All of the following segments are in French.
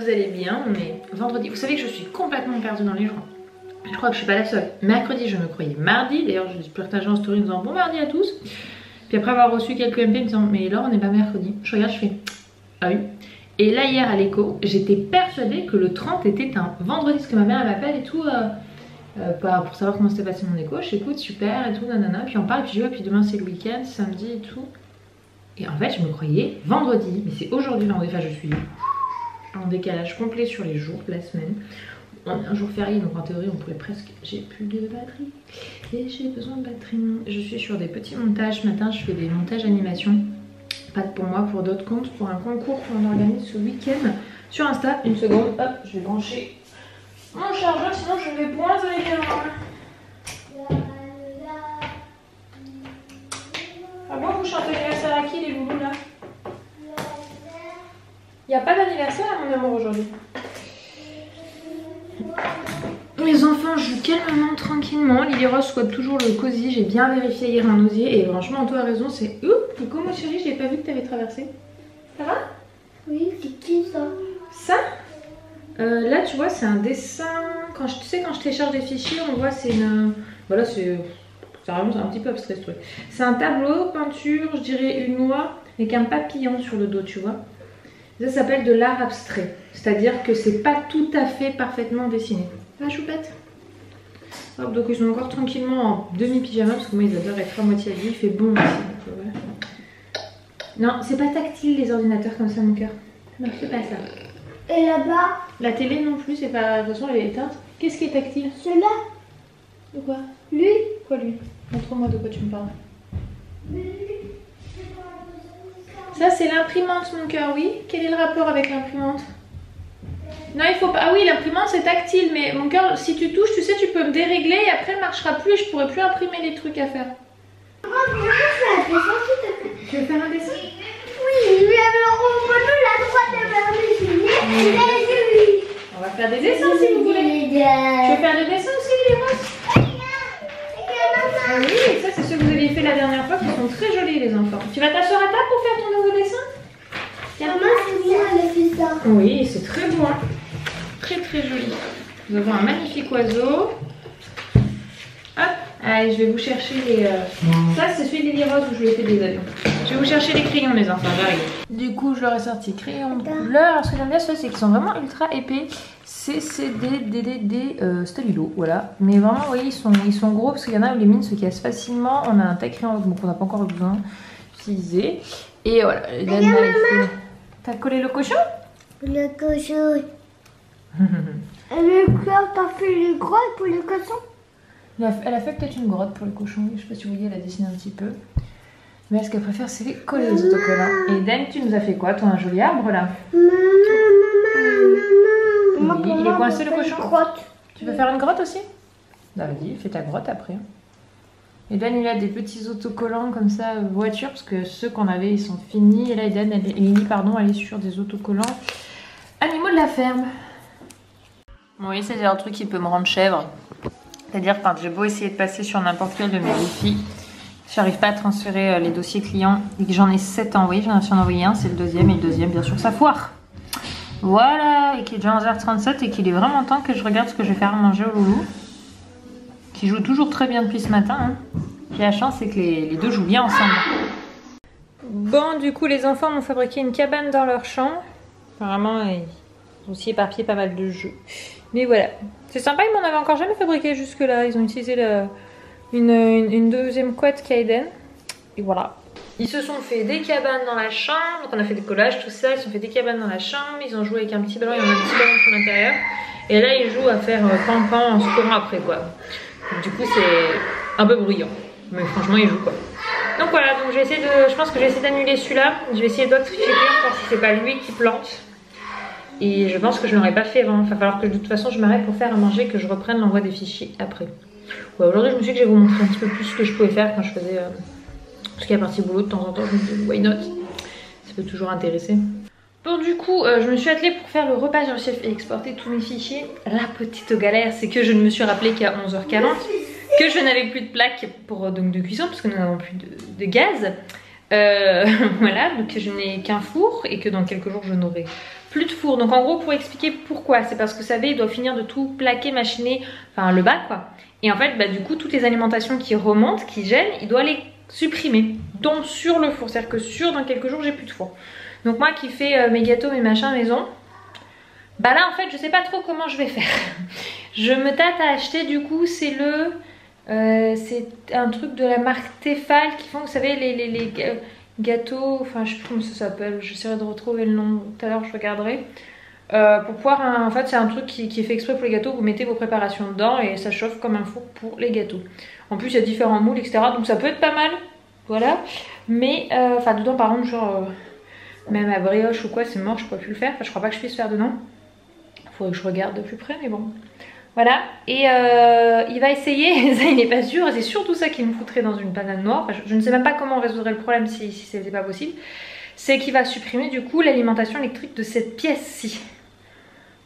vous allez bien. On est vendredi. Vous savez que je suis complètement perdue dans les jours. Je crois que je suis pas la seule. Mercredi, je me croyais mardi. D'ailleurs, je suis partagée en story en disant bon mardi à tous. Puis après avoir reçu quelques MP me disant mais là on n'est pas mercredi. Je regarde, je fais ah oui. Et là hier à l'écho, j'étais persuadée que le 30 était un vendredi. Parce que ma mère elle m'appelle et tout pour savoir comment s'était passé mon écho. Je écoute super et tout, nanana. Puis on parle, puis je dis ouais, puis demain c'est le week-end, samedi et tout. Et en fait, je me croyais vendredi. Mais c'est aujourd'hui vendredi. Enfin, je suis en décalage complet sur les jours de la semaine. On est un jour férié, donc en théorie, on pourrait presque... J'ai plus de batterie. Et j'ai besoin de batterie. Je suis sur des petits montages. Ce matin, je fais des montages animation. Pas pour moi, pour d'autres comptes. Pour un concours qu'on organise ce week-end sur Insta. Une seconde. Hop, je vais brancher mon chargeur. Sinon, je vais point avec un... Ah bon, vous chantez l'anniversaire à qui, les loulous, là? Il n'y a pas d'anniversaire à mon amour aujourd'hui. Les enfants jouent calmement, tranquillement. Lily Rose squatte toujours le cosy. J'ai bien vérifié hier un osier. Et franchement, Anto a raison. C'est... Ouh, Nico, ma chérie, je n'ai pas vu que tu avais traversé. Ça va? Oui, c'est qui ça? Ça là, tu vois, c'est un dessin. Tu sais, quand je télécharge des fichiers, on voit, c'est une... Voilà, c'est vraiment un petit peu abstrait ce truc. C'est un tableau, peinture, je dirais une noix, avec un papillon sur le dos, tu vois. Ça s'appelle de l'art abstrait. C'est-à-dire que c'est pas tout à fait parfaitement dessiné. Ah, choupette. Hop, donc ils sont encore tranquillement en demi-pyjama, parce que moi, ils adorent être à moitié habillés. Il fait bon aussi. Donc, ouais. Non, c'est pas tactile les ordinateurs comme ça, mon cœur. Non, c'est pas ça. Et là-bas? La télé non plus, c'est pas... De toute façon, elle est éteinte. Qu'est-ce qui est tactile? Celui-là? De quoi? Lui? Quoi, lui? Montre-moi de quoi tu me parles. Ça, c'est l'imprimante, mon cœur, oui. Quel est le rapport avec l'imprimante? Non, il faut pas... Ah oui, l'imprimante, c'est tactile. Mais mon cœur, si tu touches, tu sais, tu peux me dérégler et après, elle marchera plus et je pourrai plus imprimer les trucs à faire. Tu veux faire un dessin? Oui, mais alors on peut la droite de faire des On va faire des dessins si vous voulez. Tu veux faire des dessins aussi, les roses? Ah oui, ça c'est ce que vous aviez fait la dernière fois, qui sont très jolis les enfants. Tu vas t'asseoir à table pour faire ton nouveau dessin? Maman, c'est moi, elle a fait ça. Oui, c'est très beau, hein. Très très joli. Nous avons un magnifique oiseau. Hop, allez, je vais vous chercher les... Ça c'est celui des Lily Rose où je lui ai fait des avions. Je vais vous chercher les crayons les enfants, j'arrive. Du coup, je leur ai sorti crayons de couleur. Alors ce que j'aime bien, c'est qu'ils sont vraiment ultra épais. C'est des Stabilo, voilà. Mais vraiment, oui, ils sont gros parce qu'il y en a où les mines se cassent facilement. On a un taille crayon qu'on n'a pas encore besoin d'utiliser. Et voilà. T'as collé le cochon? Le cochon. Le cœur, t'as fait les grottes pour le cochon? Elle a fait peut-être une grotte pour le cochon. Je sais pas si vous voyez, elle a dessiné un petit peu. Mais ce qu'elle préfère, c'est les coller les autocollants. Et Dan, tu nous as fait quoi? Toi, un joli arbre là? Maman, oui, il est coincé le cochon? Grotte. Tu veux faire une grotte aussi? Bah vas-y, fais ta grotte après. Et Dan, il a des petits autocollants comme ça, voiture, parce que ceux qu'on avait, ils sont finis. Et là, Lily, pardon, elle est sur des autocollants animaux de la ferme. Oui, c'est un truc qui peut me rendre chèvre. C'est-à-dire quand j'ai beau essayer de passer sur n'importe quel de mes wifi, j'arrive pas à transférer les dossiers clients et que j'en ai 7 envoyés. J'en ai envoyé un, c'est le deuxième, et le deuxième, bien sûr, ça foire. Voilà, et qu'il est déjà 11h37 et qu'il est vraiment temps que je regarde ce que je vais faire à manger au loulou. Qui joue toujours très bien depuis ce matin. Hein. Puis la chance, c'est que les deux jouent bien ensemble. Bon, du coup, les enfants m'ont fabriqué une cabane dans leur champ. Apparemment, ils ont aussi éparpillé pas mal de jeux. Mais voilà, c'est sympa, ils m'en avaient encore jamais fabriqué jusque-là. Ils ont utilisé une deuxième couette Kaiden. Et voilà. Ils se sont fait des cabanes dans la chambre. Donc on a fait des collages, tout ça. Ils se sont fait des cabanes dans la chambre. Ils ont joué avec un petit ballon. Il y en a un petit ballon pour l'intérieur. Et là, ils jouent à faire pan-pan en se courant après, quoi. Donc, du coup, c'est un peu bruyant. Mais franchement, ils jouent, quoi. Donc voilà, donc je pense que je vais essayer d'annuler celui-là. Je vais essayer d'autres figures, voir si c'est pas lui qui plante. Et je pense que je ne l'aurais pas fait avant. Il va falloir que de toute façon je m'arrête pour faire à manger, que je reprenne l'envoi des fichiers après. Ouais, aujourd'hui je me suis dit que je vais vous montrer un petit peu plus ce que je pouvais faire quand je faisais tout ce qui est partie boulot de temps en temps. Je me dis why not, ça peut toujours intéresser. Bon, du coup je me suis attelée pour faire le repas. J'ai réussi à exporter tous mes fichiers. La petite galère, c'est que je ne me suis rappelé qu'à 11h40 que je n'avais plus de plaque pour, donc, de cuisson parce que nous n'avons plus de gaz. Voilà, donc je n'ai qu'un four et que dans quelques jours je n'aurai plus de four. Donc en gros, pour expliquer pourquoi, c'est parce que vous savez, il doit finir de tout plaquer, machiner, enfin le bas quoi. Et en fait, bah, du coup, toutes les alimentations qui remontent, qui gênent, il doit les supprimer. Donc sur le four, c'est-à-dire que dans quelques jours, j'ai plus de four. Donc moi qui fais mes gâteaux, mes machins maison, bah là en fait, je sais pas trop comment je vais faire. Je me tâte à acheter, du coup, c'est un truc de la marque Tefal qui font, vous savez, les gâteaux, enfin je sais plus comment ça s'appelle, j'essaierai de retrouver le nom, tout à l'heure je regarderai. Pour pouvoir, en fait c'est un truc qui est fait exprès pour les gâteaux, vous mettez vos préparations dedans et ça chauffe comme un four pour les gâteaux. En plus il y a différents moules etc, donc ça peut être pas mal, voilà. Mais, enfin dedans par contre genre, même à brioche ou quoi c'est mort, je pourrais plus le faire, enfin je crois pas que je puisse faire dedans. Faudrait que je regarde de plus près mais bon. Voilà, et il va essayer, ça il n'est pas sûr, c'est surtout ça qui me foutrait dans une panade noire, enfin, je ne sais même pas comment on résoudrait le problème si c'était pas possible. C'est qu'il va supprimer du coup l'alimentation électrique de cette pièce-ci.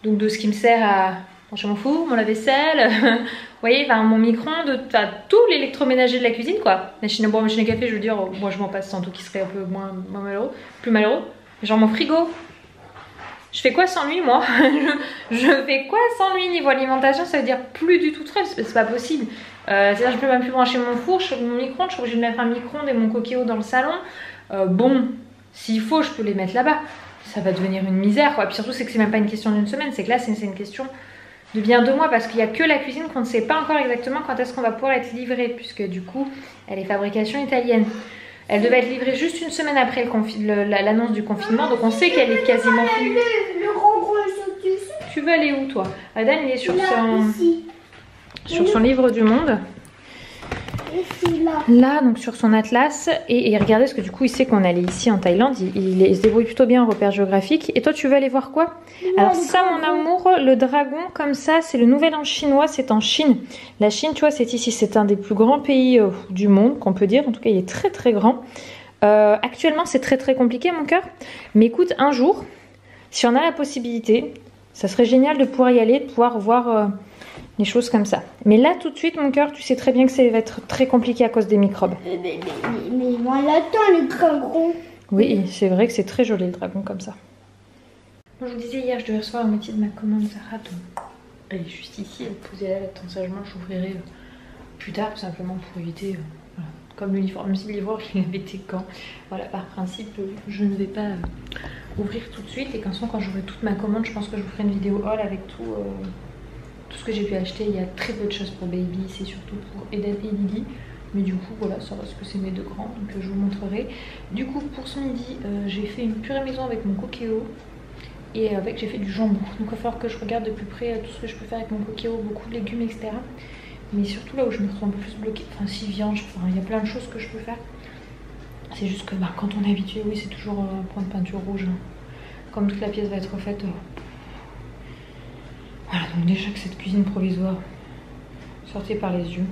Donc de ce qui me sert à brancher mon four, mon lave-vaisselle, vous voyez, enfin, mon micro-ondes, tout l'électroménager de la cuisine quoi. Machine à boire, machine à café, je veux dire, moi je m'en passe sans tout qui serait un peu moins malheureux, plus malheureux. Genre mon frigo. Je fais quoi sans lui moi? Je fais quoi sans lui niveau alimentation? Ça veut dire plus du tout de frais, c'est pas possible. C'est-à-dire je peux même plus brancher mon four, mon micro-ondes, je suis obligée de mettre un micro-ondes et mon coquillot dans le salon. Bon, s'il faut je peux les mettre là-bas. Ça va devenir une misère quoi. Puis surtout c'est que c'est même pas une question d'une semaine, c'est que là c'est une question de bien 2 mois parce qu'il n'y a que la cuisine qu'on ne sait pas encore exactement quand est-ce qu'on va pouvoir être livré puisque du coup elle est fabrication italienne. Elle devait être livrée juste une semaine après l'annonce du confinement, donc on sait qu'elle est quasiment finie. Tu veux aller où toi? Adan il est sur son livre du monde. Là, donc sur son atlas, et regardez parce que du coup il sait qu'on allait ici en Thaïlande, il se débrouille plutôt bien en repère géographique. Et toi tu veux aller voir quoi? Alors ça mon amour, le dragon comme ça, c'est le nouvel an chinois, c'est en Chine. La Chine tu vois c'est ici, c'est un des plus grands pays du monde qu'on peut dire, en tout cas il est très très grand. Actuellement c'est très très compliqué mon cœur, mais écoute un jour, si on a la possibilité, ça serait génial de pouvoir y aller, de pouvoir voir... des choses comme ça. Mais là tout de suite mon cœur, tu sais très bien que ça va être très compliqué à cause des microbes. Mais voilà le dragon. Oui, c'est vrai que c'est très joli le dragon comme ça. Bon, je vous disais hier, je devais recevoir la moitié de ma commande Zara. Elle est juste ici, elle posait là, sagement, j'ouvrirai plus tard, tout simplement pour éviter, voilà, comme l'uniforme, même si l'hiver il avait été quand. Voilà, par principe, je ne vais pas ouvrir tout de suite et quand j'aurai toute ma commande, je pense que je vous ferai une vidéo haul avec tout ce que j'ai pu acheter. Il y a très peu de choses pour baby, c'est surtout pour Eden et Lily. Mais du coup voilà, ça reste que c'est mes 2 grands, donc je vous montrerai. Du coup pour ce midi, j'ai fait une purée maison avec mon coquillot. Et j'ai fait du jambon. Donc il va falloir que je regarde de plus près tout ce que je peux faire avec mon coquillot, beaucoup de légumes, etc. Mais surtout là où je me retrouve un peu plus bloquée, enfin si viande, il y a plein de choses que je peux faire. C'est juste que quand on est habitué, oui c'est toujours un point de peinture rouge. Hein. Comme toute la pièce va être refaite. Voilà, donc déjà que cette cuisine provisoire sortait par les yeux.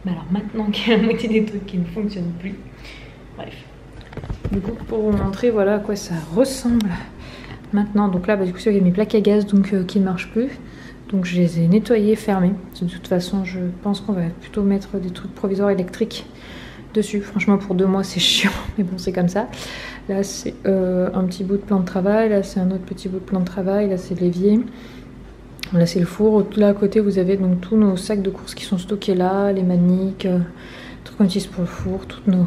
Mais alors maintenant qu'il y a la moitié des trucs qui ne fonctionnent plus. Bref. Du coup pour vous montrer voilà à quoi ça ressemble maintenant. Donc là du coup il y a mes plaques à gaz donc, qui ne marchent plus. Donc je les ai nettoyées, fermées. De toute façon je pense qu'on va plutôt mettre des trucs provisoires électriques dessus. Franchement pour 2 mois c'est chiant mais bon c'est comme ça. Là c'est un petit bout de plan de travail. Là c'est un autre petit bout de plan de travail. Là c'est l'évier. Là c'est le four, là à côté vous avez donc tous nos sacs de courses qui sont stockés là, les maniques, trucs qu'on utilise pour le four, tous nos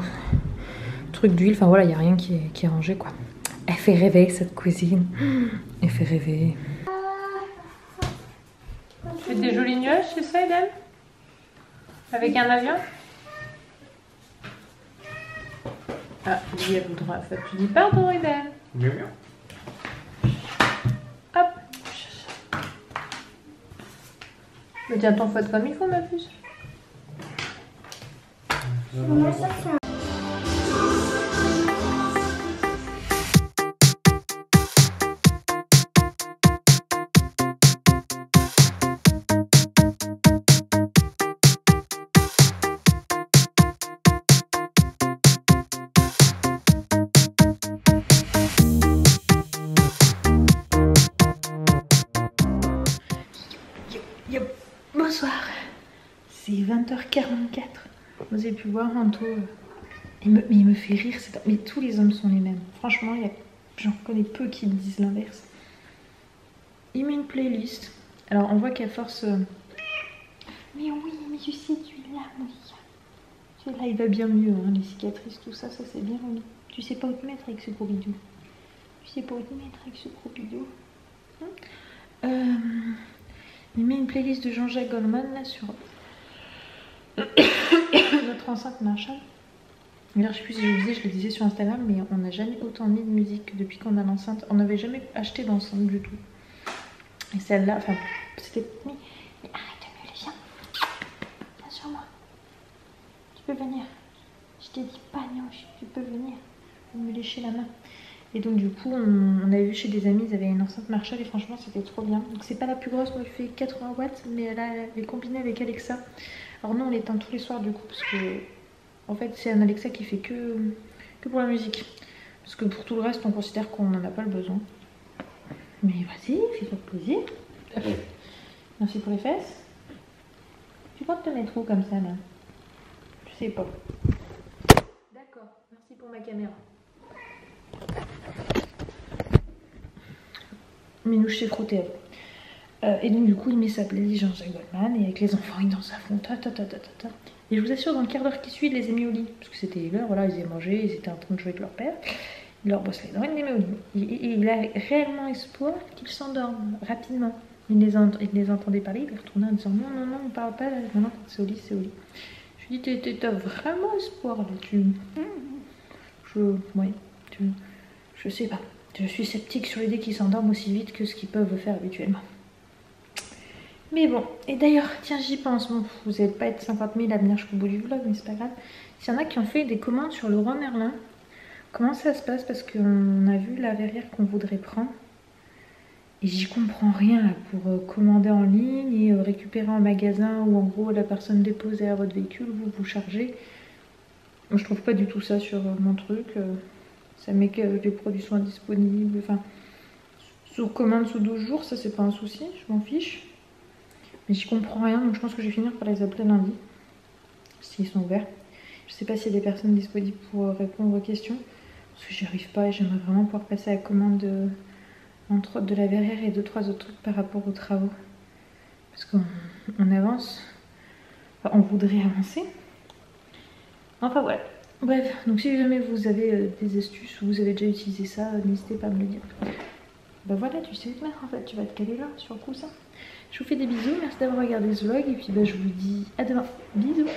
trucs d'huile, enfin voilà, il n'y a rien qui est rangé quoi. Elle fait rêver cette cuisine, elle fait rêver. Tu fais des jolis nuages, c'est ça Eden? Avec un avion? Ah, oui, elle voudra, tu dis pardon Eden. Bien, bien. Hop. Mais tiens ton fouet comme il faut ma puce. Bonsoir, c'est 20h44. Vous avez pu voir Anto il me fait rire, mais tous les hommes sont les mêmes. Franchement, j'en connais peu qui me disent l'inverse. Il met une playlist. Alors on voit qu'à force... Mais oui, mais tu sais, tu es là, mon gars. Là, il va bien mieux, hein, les cicatrices, tout ça, ça c'est bien remis. Tu sais pas où te mettre avec ce gros bidou. Tu sais pas où te mettre avec ce gros bidou. Il met une playlist de Jean-Jacques Goldman là sur notre enceinte Marshall. Alors, je sais plus si je le disais sur Instagram, mais on n'a jamais autant mis de musique depuis qu'on a l'enceinte. On n'avait jamais acheté d'enceinte du tout. Et celle-là, enfin, c'était... Mais arrête de me lécher. Viens sur moi. Tu peux venir. Je t'ai dit pas non, tu peux venir. Me lécher la main. Et donc du coup, on avait vu chez des amis, ils avaient une enceinte Marshall et franchement, c'était trop bien. Donc c'est pas la plus grosse, moi, elle fait 80 watts, mais elle est combinée avec Alexa. Alors nous, on l'éteint tous les soirs du coup, parce que... En fait, c'est un Alexa qui fait que pour la musique. Parce que pour tout le reste, on considère qu'on n'en a pas le besoin. Mais vas-y, fais-toi plaisir. Merci pour les fesses. Tu comptes te mettre où comme ça, là? Je sais pas. D'accord, merci pour ma caméra. Minouche s'est frotté. Et donc du coup, il met sa playlist Jean-Jacques Goldman et avec les enfants, ils dansent à fond. Et je vous assure, dans le quart d'heure qui suit, il les a mis au lit. Parce que c'était l'heure, voilà, ils avaient mangé, ils étaient en train de jouer avec leur père. Il leur brosse les dents, il les met au lit. Et il a réellement espoir qu'ils s'endorment rapidement. Il les entendait parler, il est retourné en disant non, on parle pas, là. Maintenant quand c'est au lit, c'est au lit. Je lui dis, t'as vraiment espoir là-dessus? Je sais pas. Je suis sceptique sur l'idée qu'ils s'endorment aussi vite que ce qu'ils peuvent faire habituellement. Mais bon, et d'ailleurs, tiens, j'y pense. Bon, vous n'allez pas être 50 000 à venir jusqu'au bout du vlog, mais c'est pas grave. S'il y en a qui ont fait des commandes sur le Leroy Merlin, comment ça se passe? Parce qu'on a vu la verrière qu'on voudrait prendre. Et j'y comprends rien là, pour commander en ligne et récupérer en magasin où en gros la personne dépose derrière votre véhicule, vous chargez. Moi, je trouve pas du tout ça sur mon truc. Ça met que les produits sont disponibles. Enfin, sous commande sous 12 jours, ça c'est pas un souci, je m'en fiche. Mais j'y comprends rien, donc je pense que je vais finir par les appeler lundi. S'ils sont ouverts. Je sais pas s'il y a des personnes disponibles pour répondre aux questions. Parce que j'y arrive pas et j'aimerais vraiment pouvoir passer à la commande entre autres de la verrière et 2-3 autres trucs par rapport aux travaux. Parce qu'on avance. Enfin, on voudrait avancer. Enfin voilà. Bref, donc si jamais vous avez des astuces ou vous avez déjà utilisé ça, n'hésitez pas à me le dire. Bah voilà, tu sais te mettre en fait, tu vas te caler là sur le coussin. Je vous fais des bisous, merci d'avoir regardé ce vlog et puis bah, je vous dis à demain. Bisous.